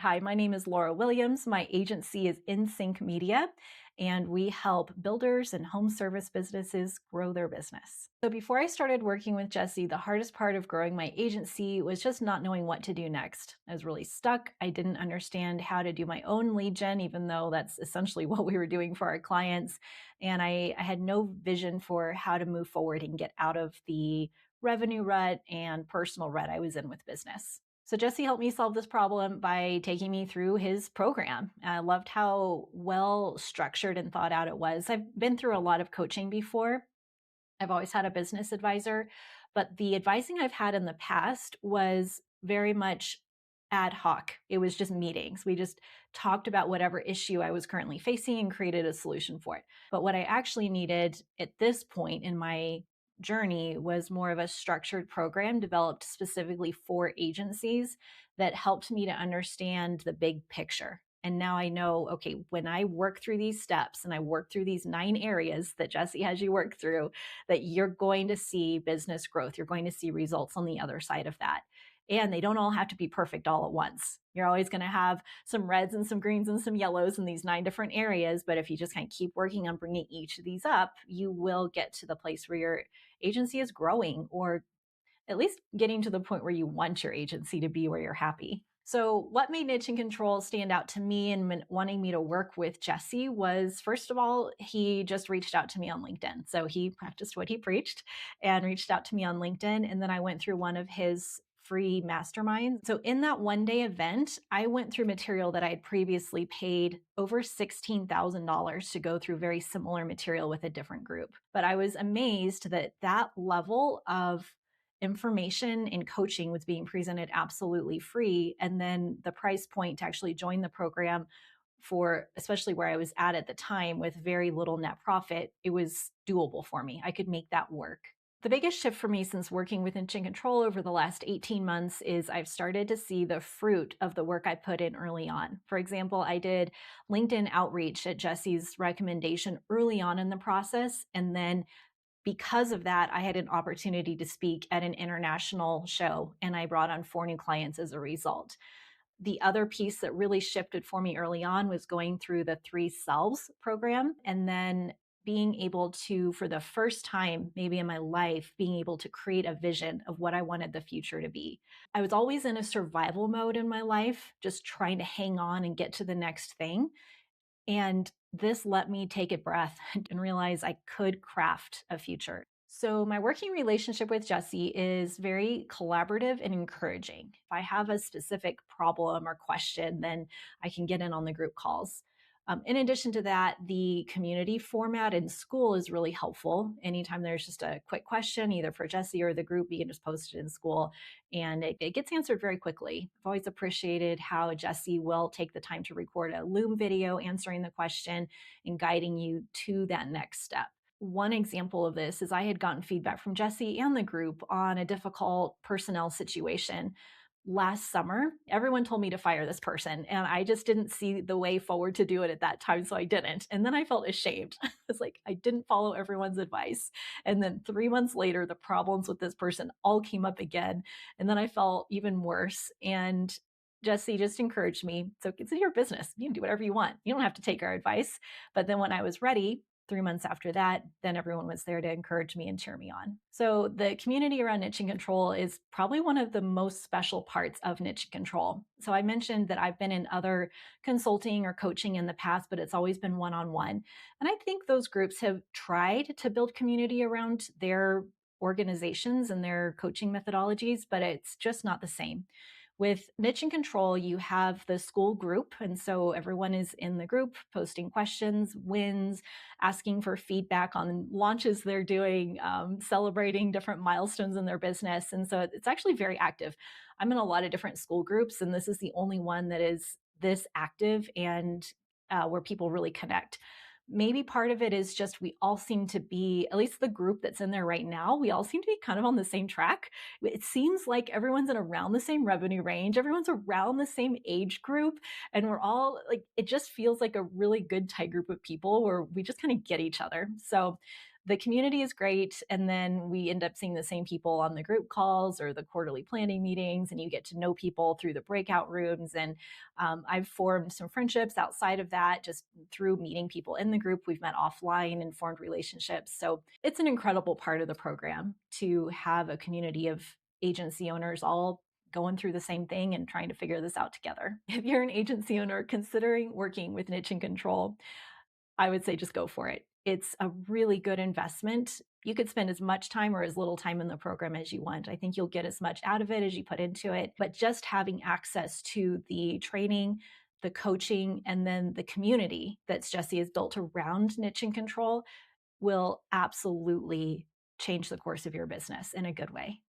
Hi, my name is Laura Williams. My agency is InSync Media, and we help builders and home service businesses grow their business. So before I started working with Jesse, the hardest part of growing my agency was just not knowing what to do next. I was really stuck. I didn't understand how to do my own lead gen, even though that's essentially what we were doing for our clients. And I had no vision for how to move forward and get out of the revenue rut and personal rut I was in with business. So Jesse helped me solve this problem by taking me through his program. I loved how well structured and thought out it was. I've been through a lot of coaching before. I've always had a business advisor, but the advising I've had in the past was very much ad hoc. It was just meetings. We just talked about whatever issue I was currently facing and created a solution for it. But what I actually needed at this point in my journey was more of a structured program developed specifically for agencies that helped me to understand the big picture. And now I know, okay, when I work through these steps and I work through these 9 areas that Jesse has you work through, that you're going to see business growth. You're going to see results on the other side of that. And they don't all have to be perfect all at once. You're always going to have some reds and some greens and some yellows in these 9 different areas. But if you just kind of keep working on bringing each of these up, you will get to the place where your agency is growing, or at least getting to the point where you want your agency to be, where you're happy. So what made Niche and Control stand out to me and wanting me to work with Jesse was, first of all, he just reached out to me on LinkedIn. So he practiced what he preached and reached out to me on LinkedIn. And then I went through one of his free masterminds. So in that one-day event, I went through material that I had previously paid over $16,000 to go through very similar material with a different group. But I was amazed that that level of information and coaching was being presented absolutely free. And then the price point to actually join the program, for especially where I was at the time with very little net profit, it was doable for me. I could make that work. The biggest shift for me since working with InSync Control over the last 18 months is I've started to see the fruit of the work I put in early on. For example, I did LinkedIn outreach at Jesse's recommendation early on in the process, and then because of that, I had an opportunity to speak at an international show, and I brought on 4 new clients as a result. The other piece that really shifted for me early on was going through the 3 Selves program, and then being able to, for the first time maybe in my life, being able to create a vision of what I wanted the future to be. I was always in a survival mode in my life, just trying to hang on and get to the next thing. And this let me take a breath and realize I could craft a future. So my working relationship with Jesse is very collaborative and encouraging. If I have a specific problem or question, then I can get in on the group calls. In addition to that, the community format in school is really helpful. Anytime there's just a quick question, either for Jesse or the group, you can just post it in school and it gets answered very quickly. I've always appreciated how Jesse will take the time to record a Loom video answering the question and guiding you to that next step. One example of this is I had gotten feedback from Jesse and the group on a difficult personnel situation last summer. Everyone told me to fire this person, and I just didn't see the way forward to do it at that time, so I didn't. And then I felt ashamed. I was like, I didn't follow everyone's advice. And then 3 months later, the problems with this person all came up again. And then I felt even worse. And Jesse just encouraged me. So it's your business. You can do whatever you want. You don't have to take our advice. But then when I was ready, 3 months after that, then everyone was there to encourage me and cheer me on. So the community around Niche and Control is probably one of the most special parts of Niche and Control. So I mentioned that I've been in other consulting or coaching in the past, but it's always been one-on-one. And I think those groups have tried to build community around their organizations and their coaching methodologies, but it's just not the same. With Niche and Control, you have the school group. And so everyone is in the group posting questions, wins, asking for feedback on launches they're doing, celebrating different milestones in their business. And so it's actually very active. I'm in a lot of different school groups, and this is the only one that is this active and where people really connect. Maybe part of it is just we all seem to be, at least the group that's in there right now, we all seem to be kind of on the same track. It seems like everyone's in around the same revenue range, everyone's around the same age group, and we're all like, it just feels like a really good tight group of people where we just kind of get each other. So the community is great. And then we end up seeing the same people on the group calls or the quarterly planning meetings, and you get to know people through the breakout rooms. And I've formed some friendships outside of that just through meeting people in the group. We've met offline and formed relationships. So it's an incredible part of the program to have a community of agency owners all going through the same thing and trying to figure this out together. If you're an agency owner considering working with Niche and Control, I would say just go for it. It's a really good investment. You could spend as much time or as little time in the program as you want. I think you'll get as much out of it as you put into it. But just having access to the training, the coaching, and then the community that Jessie has built around Niche and Control will absolutely change the course of your business in a good way.